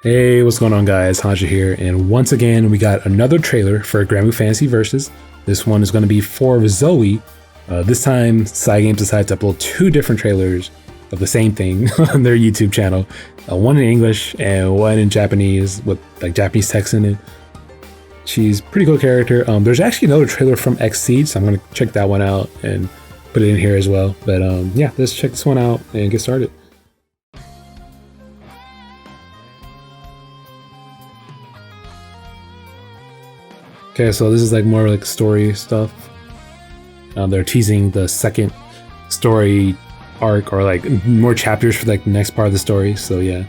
Hey, what's going on guys? Hanja here, and once again we got another trailer for Granblue Fantasy Versus. This one is going to be for Zooey. This time, Cygames decided to upload two different trailers of the same thing on their YouTube channel. One in English and one in Japanese with like Japanese text in it. She's a pretty cool character. There's actually another trailer from Xseed, so I'm going to check that one out and put it in here as well. But yeah, let's check this one out and get started. Okay, so this is like more like story stuff. They're teasing the second story arc or like more chapters for like the next part of the story. So yeah.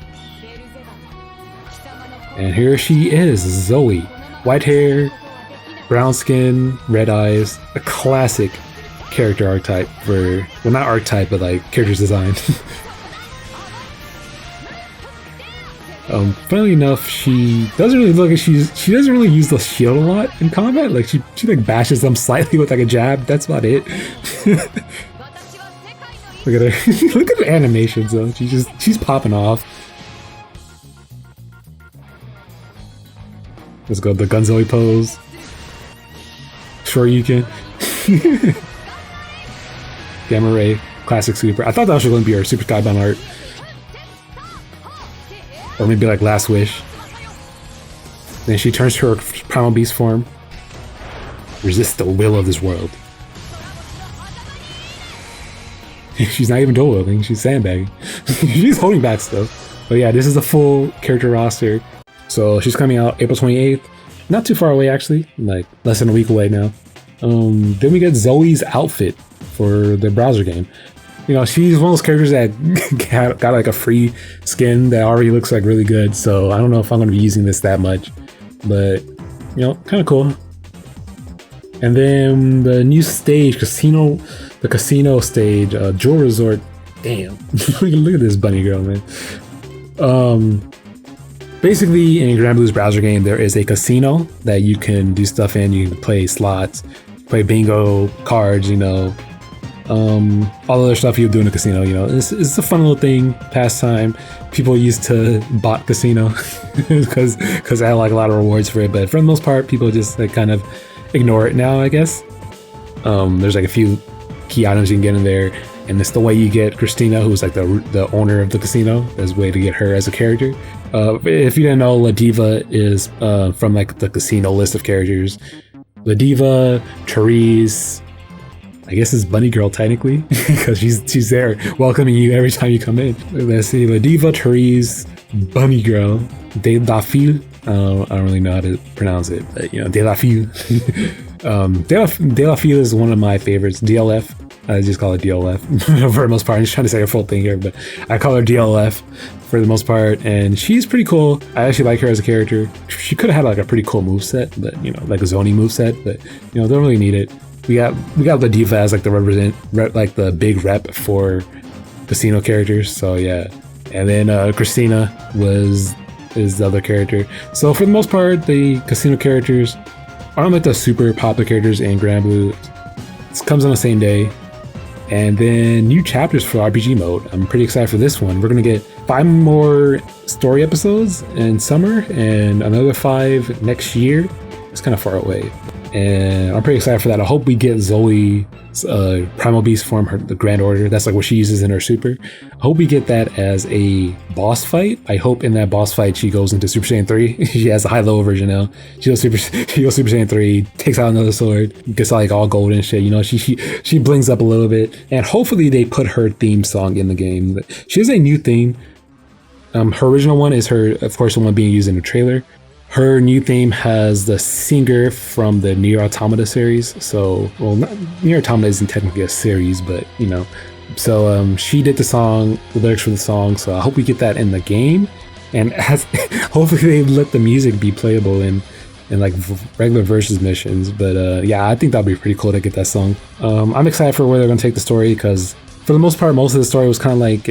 And here she is, Zooey. White hair, brown skin, red eyes. A classic character archetype for, well, not archetype, but like character's design. Funnily enough, she doesn't really look like she doesn't really use the shield a lot in combat. Like she like bashes them slightly with like a jab. That's about it. Look at her. Look at the animations though. She's popping off. Let's go the Gunzoe pose. Sure you can. Gamma Ray, classic super. I thought that was going to be her Super Skybound art. Or maybe like Last Wish. Then she turns to her primal beast form. Resist the will of this world. She's not even dual wielding, she's sandbagging. She's holding back stuff. But yeah, this is a full character roster. So she's coming out April 28th. Not too far away actually, like less than a week away now. Then we get Zooey's outfit for the browser game. You know, she's one of those characters that got like a free skin that already looks like really good. So I don't know if I'm going to be using this that much, but you know, kind of cool. And then the new stage, the casino stage, Jewel Resort. Damn, look at this bunny girl, man. Basically in Granblue's browser game, there is a casino that you can do stuff in. You can play slots, play bingo, cards, you know. All other stuff you would do in a casino, you know, it's a fun little thing, pastime. People used to bot casino because I had like a lot of rewards for it, but for the most part, people just like kind of ignore it now, I guess. There's like a few key items you can get in there, and it's the way you get Christina, who's like the owner of the casino. There's a way to get her as a character. If you didn't know, La Diva is from like the casino list of characters. La Diva, Therese, I guess it's Bunny Girl technically, because she's there welcoming you every time you come in. Let's see, La Diva, Therese, Bunny Girl, De La File. I don't really know how to pronounce it, but you know, De La File. De La File is one of my favorites. DLF. I just call it DLF for the most part. I'm just trying to say her full thing here, but I call her DLF for the most part, and she's pretty cool. I actually like her as a character. She could have had like a pretty cool moveset, but you know, like a Zoni moveset, but you know, don't really need it. We got the Diva as like the like the big rep for casino characters. So yeah, and then Christina is the other character. So for the most part, the casino characters aren't like the super popular characters in Granblue. It comes on the same day, and then new chapters for RPG mode. I'm pretty excited for this one. We're gonna get 5 more story episodes in summer and another 5 next year. It's kind of far away. And I'm pretty excited for that. I hope we get Zooey's primal beast form, the Grand Order. That's like what she uses in her super. I hope we get that as a boss fight. I hope in that boss fight she goes into Super Saiyan 3. She has a high-low version now. She goes Super Saiyan 3, takes out another sword, gets like all gold and shit. You know, she blings up a little bit. And hopefully they put her theme song in the game. She has a new theme. Her original one is of course, the one being used in the trailer. Her new theme has the singer from the Nier Automata series. So, well, Nier Automata isn't technically a series, but you know. So she did the lyrics for the song. So I hope we get that in the game, and hopefully they let the music be playable in like regular versus missions. But yeah, I think that'd be pretty cool to get that song. I'm excited for where they're gonna take the story, because for the most part, most of the story was kind of like,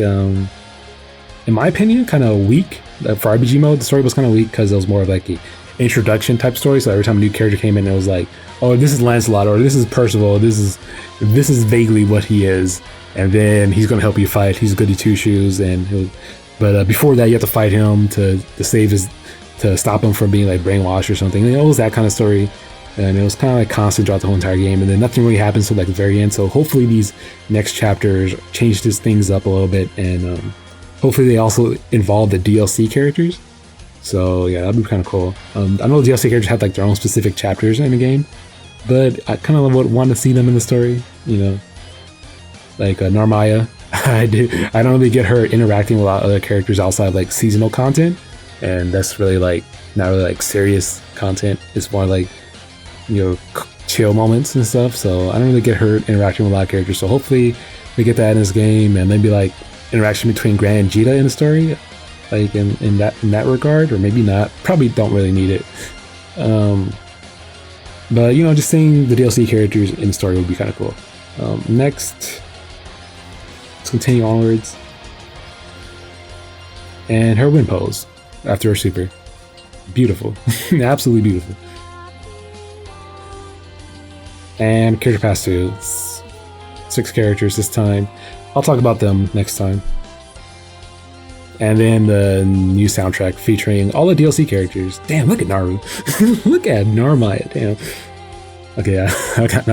in my opinion, kind of weak. For RPG mode, the story was kind of weak because it was more of like an introduction type story. So every time a new character came in, it was like, oh, this is Lancelot, or this is Percival, this is vaguely what he is, and then he's gonna help you fight. He's goody two shoes, and But before that, you have to fight him to save his, to stop him from being like brainwashed or something. And it was that kind of story. And it was kind of like constant throughout the whole entire game. And then nothing really happens till like the very end. So hopefully these next chapters change these things up a little bit. And hopefully they also involve the DLC characters. So yeah, that'd be kind of cool. I know the DLC characters have like their own specific chapters in the game, but I kind of would want to see them in the story, you know, like Narmaya. I don't really get her interacting with a lot of other characters outside of like seasonal content, and that's really like not really like serious content. It's more like, you know, chill moments and stuff. So I don't really get her interacting with a lot of characters. So hopefully we get that in this game, and maybe like interaction between Gran and Jita in the story, like in that regard, or maybe not. Probably don't really need it. But you know, just seeing the DLC characters in the story would be kind of cool. Next, let's continue onwards. And her win pose after her super, beautiful, absolutely beautiful. And character pass 2, 6 characters this time. I'll talk about them next time. And then the new soundtrack featuring all the DLC characters. Damn, look at Naru. Look at Narmaya, damn. Okay, yeah,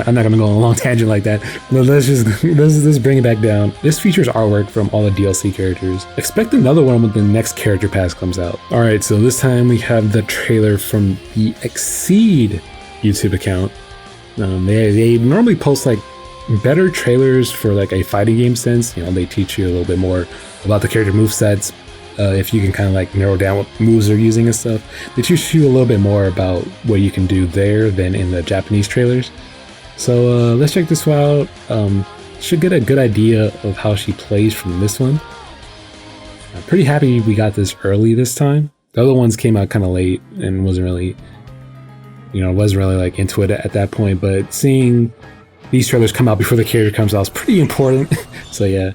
I'm not gonna go on a long tangent like that. But let's bring it back down. This features artwork from all the DLC characters. Expect another one when the next character pass comes out. Alright, so this time we have the trailer from the Exceed YouTube account. They normally post like better trailers for like a fighting game sense. You know, they teach you a little bit more about the character movesets, if you can kind of like narrow down what moves they're using and stuff. They teach you a little bit more about what you can do there than in the Japanese trailers. So let's check this one out. Should get a good idea of how she plays from this one. I'm pretty happy we got this early this time. The other ones came out kind of late and wasn't really like into it at that point, but seeing these trailers come out before the character comes out is pretty important. So yeah.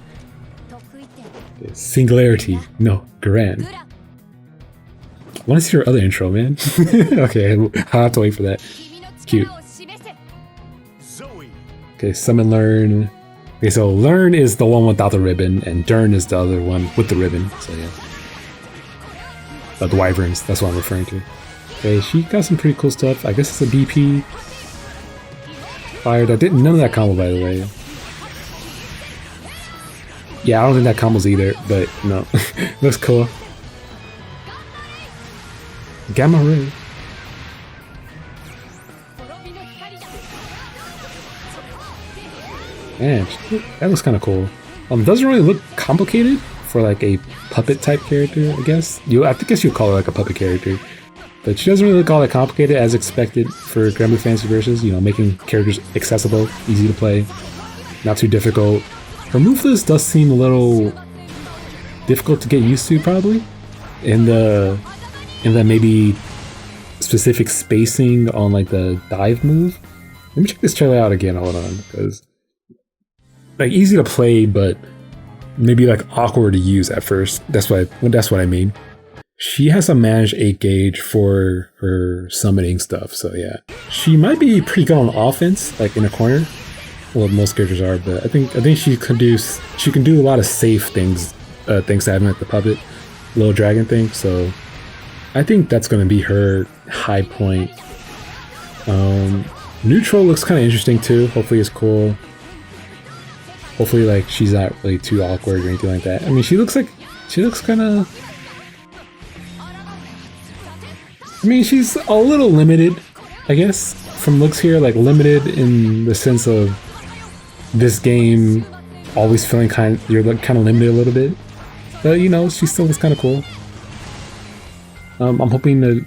Singularity, no, Gran. I want to see your other intro, man. Okay, I'll have to wait for that. Cute. Zooey. Okay, summon Learn. Okay, so Learn is the one without the ribbon, and Dern is the other one with the ribbon. So yeah. The wyverns, that's what I'm referring to. Okay, she got some pretty cool stuff. I guess it's a BP. Fire that didn't, none of that combo, by the way. Yeah, I don't think that combos either, but no. Looks cool. Gamma Ray. Man, that looks kind of cool. Doesn't really look complicated for like a puppet type character, I guess. I guess you'd call her like a puppet character. But she doesn't really look all that complicated as expected for Granblue Fantasy Versus, you know, making characters accessible, easy to play, not too difficult. Her move list does seem a little difficult to get used to, probably, in the maybe specific spacing on like the dive move. Let me check this trailer out again. Hold on, because like easy to play, but maybe like awkward to use at first. That's what I mean. She has a manage 8 gauge for her summoning stuff, so yeah. She might be pretty good on offense, like in a corner. Well, most characters are, but I think she can do a lot of safe things, thanks to having like the puppet little dragon thing. So I think that's gonna be her high point. Neutral looks kind of interesting too. Hopefully it's cool. Hopefully like she's not really too awkward or anything like that. I mean, she looks kind of. I mean, she's a little limited, I guess, from looks here. Like limited in the sense of this game always feeling you're like kind of limited a little bit, but you know, she still looks kind of cool. I'm hoping I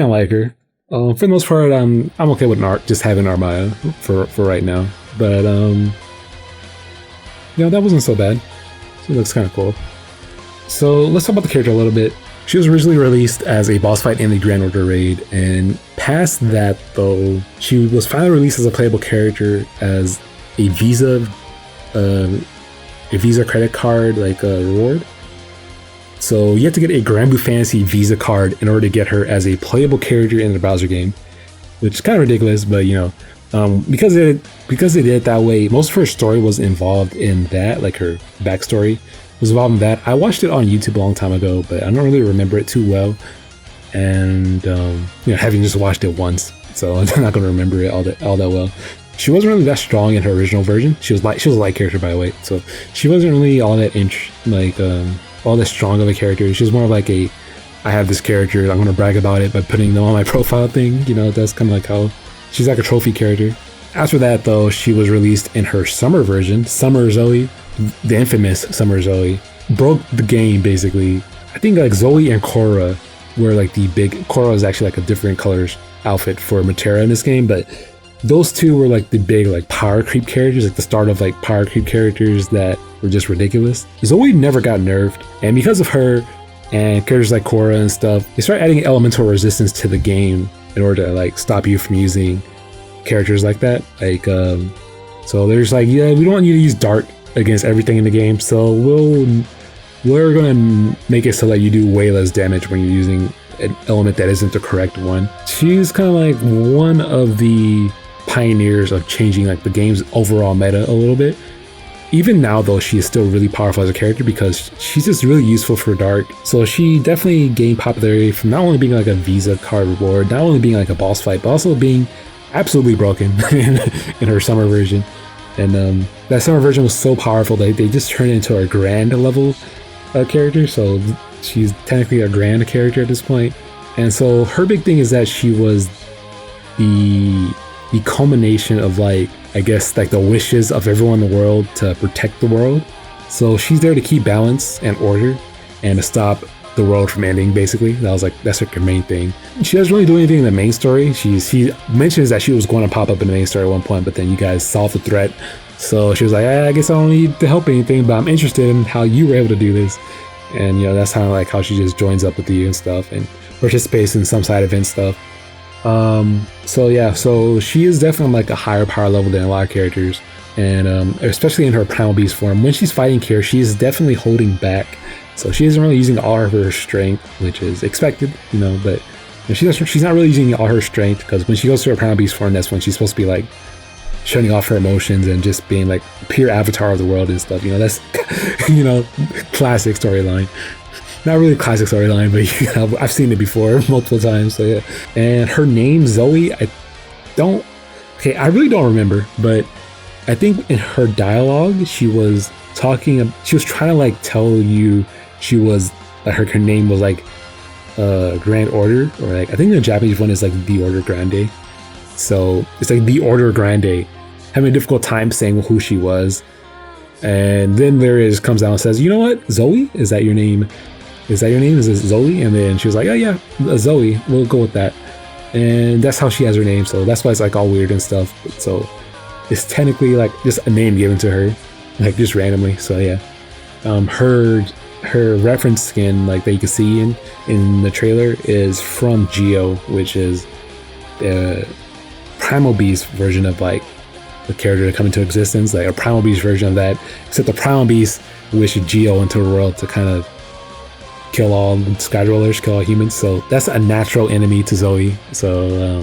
like her. For the most part, I'm okay with just having Narmaya for right now. But you know, that wasn't so bad. She looks kind of cool. So let's talk about the character a little bit. She was originally released as a boss fight in the Grand Order raid, and past that though, she was finally released as a playable character as a Visa credit card like reward. So you have to get a Granblue Fantasy Visa card in order to get her as a playable character in the browser game, which is kind of ridiculous, but you know, because they did it that way, most of her story was involved in that, like her backstory. was involved in that. I watched it on YouTube a long time ago, but I don't really remember it too well. And having just watched it once, so I'm not gonna remember it all that well. She wasn't really that strong in her original version. She was a light character, by the way, so she wasn't really all that all that strong of a character. She was more like I have this character, I'm gonna brag about it by putting them on my profile thing. That's kind of like how she's like a trophy character. After that, though, she was released in her summer version, Summer Zooey, the infamous Summer Zooey. Broke the game, basically. I think like Zooey and Korra were like the big... Korra is actually like a different colors outfit for Matera in this game, but those two were like the big like power creep characters, like the start of like power creep characters that were just ridiculous. Zooey never got nerfed, and because of her and characters like Korra and stuff, they start adding elemental resistance to the game in order to like stop you from using characters like that. So there's like, yeah, we don't want you to use dark against everything in the game, so we're gonna make it so that you do way less damage when you're using an element that isn't the correct one. She's kind of like one of the pioneers of changing like the game's overall meta a little bit. Even now, though, she is still really powerful as a character because she's just really useful for dark. So she definitely gained popularity from not only being like a Visa card reward, not only being like a boss fight, but also being absolutely broken in her summer version. And that summer version was so powerful that they just turned it into a grand level character. So she's technically a grand character at this point. And so her big thing is that she was the culmination of like, I guess, like the wishes of everyone in the world to protect the world. So she's there to keep balance and order and to stop the world from ending, basically. That's her main thing. She doesn't really do anything in the main story. She mentions that she was going to pop up in the main story at one point, but then you guys solved the threat. So she was like, I guess I don't need to help anything, but I'm interested in how you were able to do this. And that's kind of like how she just joins up with you and stuff and participates in some side event stuff. So she is definitely like a higher power level than a lot of characters, and especially in her Primal Beast form. When she's fighting Kier, she is definitely holding back, so she isn't really using all of her strength, which is expected, but she's not really using all her strength, because when she goes to her Primal Beast form, that's when she's supposed to be like shutting off her emotions and just being like pure avatar of the world and stuff. That's classic storyline. Not really a classic storyline, but I've seen it before multiple times. So yeah. And her name, Zooey, I really don't remember, but I think in her dialogue, she was trying to like tell you she was, like her name was like Grand Order, or like, I think the Japanese one is like the Order Grande. So it's like the Order Grande, having a difficult time saying who she was. And then comes out and says, you know what, Zooey, is that your name? Is that your name? Is it Zooey? And then she was like, oh yeah, Zooey, we'll go with that. And that's how she has her name, so that's why it's like all weird and stuff. So it's technically like just a name given to her, like just randomly. So yeah, her reference skin, like that you can see in the trailer, is from Geo, which is the Primal Beast version of like the character to come into existence, like a Primal Beast version of that, except the Primal Beast wished Geo into the world to kind of kill all Skydrollers, kill all humans. So that's a natural enemy to Zooey. So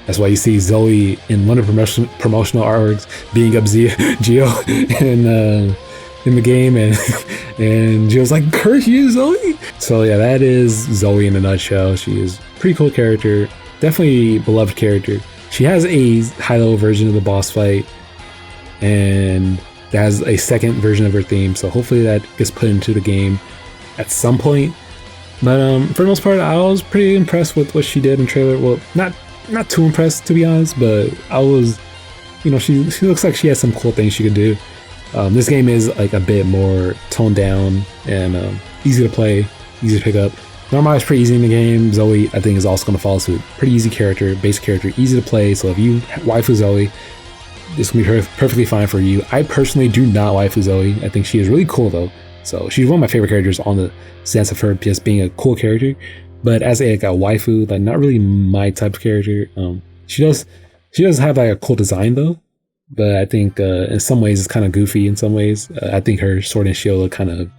that's why you see Zooey in one of the promotional artworks being up Geo in the game, and Geo's like, curse you, Zooey. So yeah, that is Zooey in a nutshell. She is a pretty cool character, definitely a beloved character. She has a high-level version of the boss fight, and that has a second version of her theme, so hopefully that gets put into the game at some point. But for the most part, I was pretty impressed with what she did in the trailer. Well, not too impressed, to be honest, but I was, she looks like she has some cool things she could do. This game is like a bit more toned down and easy to play, easy to pick up. Normal is pretty easy in the game. Zooey, I think, is also going to follow suit. Pretty easy character, base character, easy to play. So if you waifu Zooey, this will be perfectly fine for you. I personally do not waifu Zooey. I think she is really cool though. So she's one of my favorite characters on the sense of her just being a cool character. But as a waifu, like not really my type of character. She does have like a cool design though. But I think in some ways it's kind of goofy. In some ways, I think her sword and shield look kind of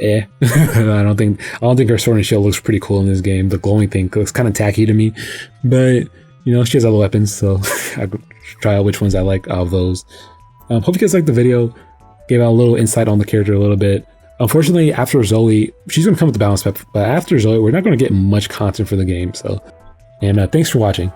I don't think her sword and shield looks pretty cool in this game. The glowing thing looks kind of tacky to me. But she has other weapons, so I could try out which ones I like out of those. Hope you guys liked the video. Gave out a little insight on the character a little bit. Unfortunately, after Zooey, she's going to come with the balance pep, but after Zooey, we're not going to get much content for the game. So, and thanks for watching.